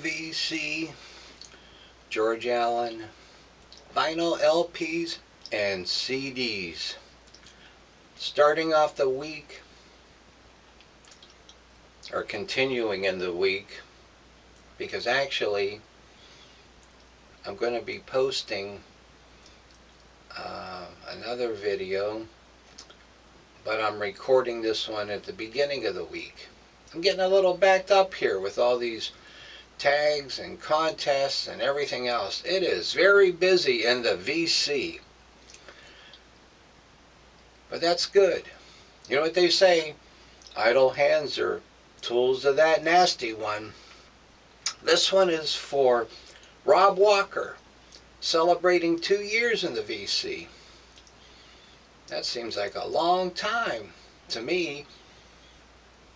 VC, George Allen, vinyl LPs, and CDs. Starting off the week, or continuing in the week, because actually I'm going to be posting another video, but I'm recording this one at the beginning of the week. I'm getting a little backed up here with all these tags and contests and everything else. It is very busy in the VC. But that's good. You know what they say? Idle hands are tools of that nasty one. This one is for Rob Walker, celebrating 2 years in the VC. That seems like a long time to me.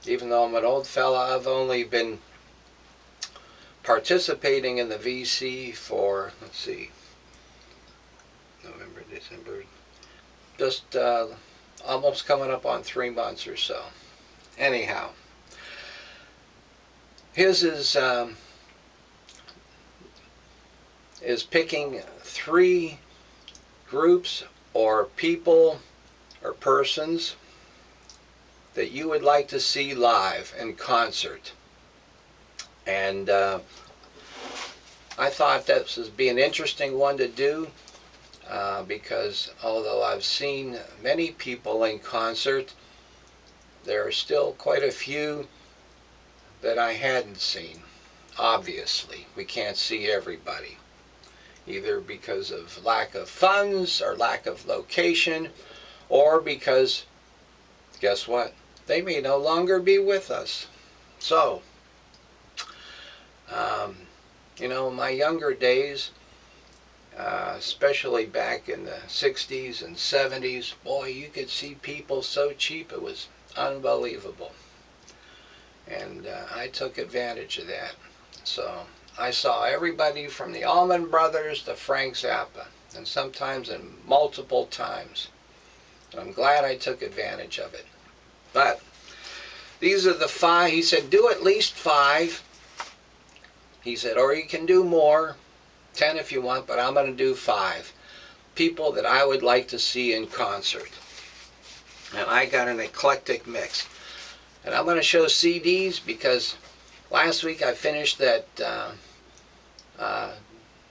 Even though I'm an old fella, I've only been participating in the VC for, let's see, November, December, just almost coming up on 3 months or so. Anyhow, his is picking 3 groups or people or persons that you would like to see live in concert. And I thought that would be an interesting one to do because although I've seen many people in concert, there are still quite a few that I hadn't seen. Obviously, we can't see everybody, either because of lack of funds or lack of location, or because, guess what? They may no longer be with us. So, you know, my younger days, especially back in the 60s and 70s, boy, you could see people so cheap, it was unbelievable. And I took advantage of that. So I saw everybody from the Allman Brothers to Frank Zappa, and sometimes in multiple times. And I'm glad I took advantage of it. But these are the 5. He said, do at least 5. He said, or you can do more, 10 if you want, but I'm going to do 5 people that I would like to see in concert. And I got an eclectic mix. And I'm going to show CDs because last week I finished that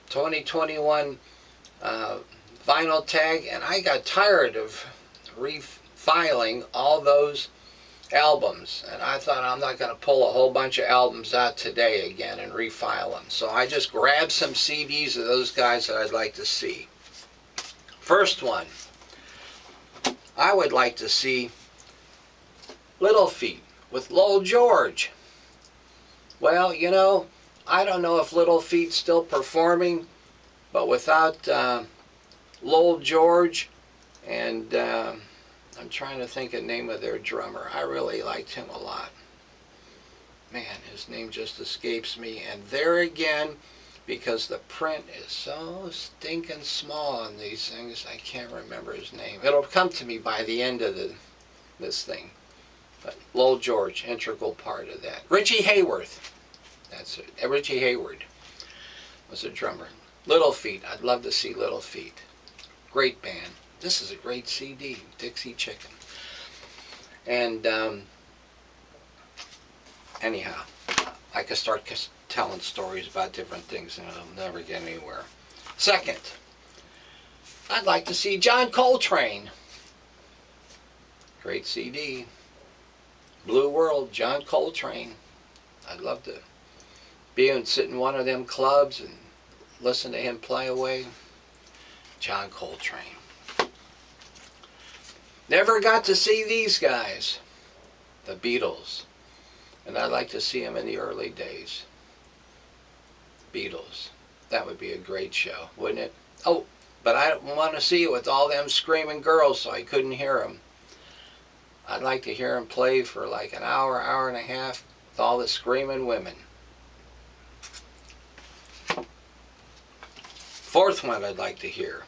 2021 vinyl tag, and I got tired of refiling all those albums, and I thought I'm not going to pull a whole bunch of albums out today again and refile them. So I just grabbed some CDs of those guys that I'd like to see. First one, I would like to see Little Feat with Lowell George. Well, you know, I don't know if Little Feat's still performing, but without Lowell George and I'm trying to think of the name of their drummer. I really liked him a lot. Man, his name just escapes me. And there again, because the print is so stinking small on these things, I can't remember his name. It'll come to me by the end of this thing. But Lowell George, integral part of that. Richie Hayworth. That's it. Richie Hayward was a drummer. Little Feat. I'd love to see Little Feat. Great band. This is a great CD, Dixie Chicken. And anyhow, I could start telling stories about different things and I'll never get anywhere. Second, I'd like to see John Coltrane. Great CD. Blue World, John Coltrane. I'd love to be and sit in one of them clubs and listen to him play away. John Coltrane. Never got to see these guys, the Beatles, and I'd like to see them in the early days. Beatles. That would be a great show, wouldn't it? Oh, but I don't want to see it with all them screaming girls, so I couldn't hear them. I'd like to hear them play for like an hour, hour and a half with all the screaming women. Fourth one I'd like to hear.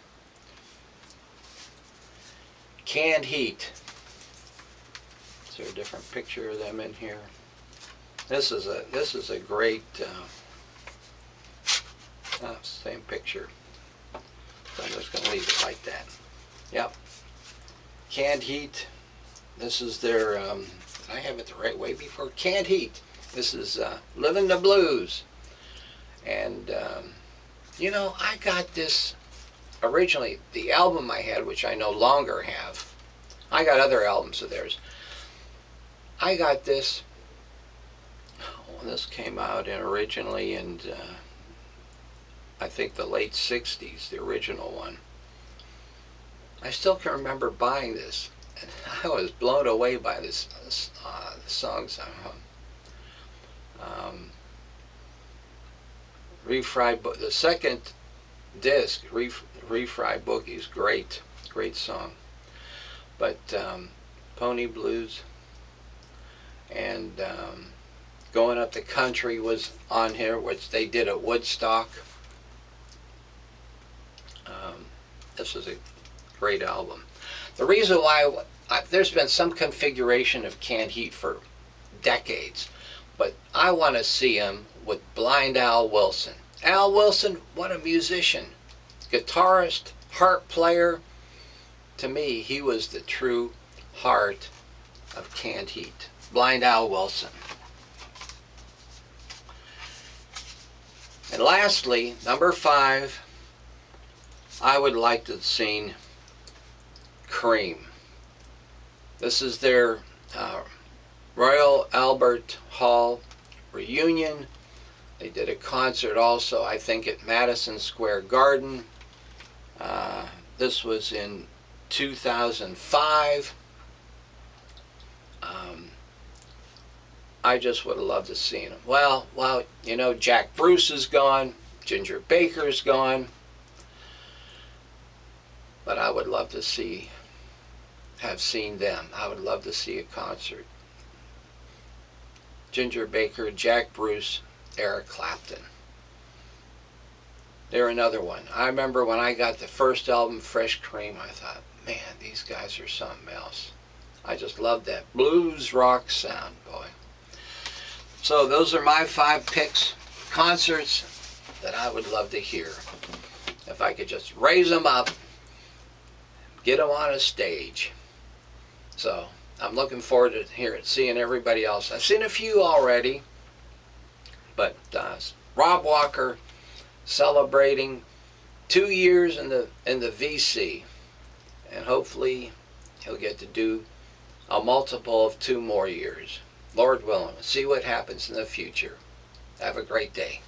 Canned Heat. Is there a different picture of them in here? This is a great Same picture. So I'm just going to leave it like that. Yep. Canned Heat. This is their, did I have it the right way before? Canned Heat. This is Living the Blues. And, you know, I got this originally, the album I had, which I no longer have. I got other albums of theirs. I got this, when this came out originally in, I think the late 60s, the original one. I still can remember buying this, and I was blown away by the songs. Refried, the second disc, Refried Boogie's great song. But Pony Blues and Going Up the Country was on here, which they did at Woodstock. This was a great album. The reason why there's been some configuration of Canned Heat for decades, but I want to see him with Blind Al Wilson. Al Wilson, what a musician, guitarist, harp player. To me, he was the true heart of Canned Heat. Blind Al Wilson. And lastly, number 5, I would like to have seen Cream. This is their Royal Albert Hall reunion. They did a concert also, I think, at Madison Square Garden. This was in 2005. I just would have loved to see them. Well, you know, Jack Bruce is gone, Ginger Baker's gone, but I would love to have seen them. I would love to see a concert. Ginger Baker, Jack Bruce, Eric Clapton. They're another one. I remember when I got the first album, Fresh Cream, I thought, man, these guys are something else. I just love that blues rock sound, boy. So those are my 5 picks, concerts that I would love to hear. If I could just raise them up, get them on a stage. So I'm looking forward to seeing everybody else. I've seen a few already, but Rob Walker celebrating 2 years in the VC, and hopefully he'll get to do a multiple of 2 more years. Lord willing, see what happens in the future. Have a great day.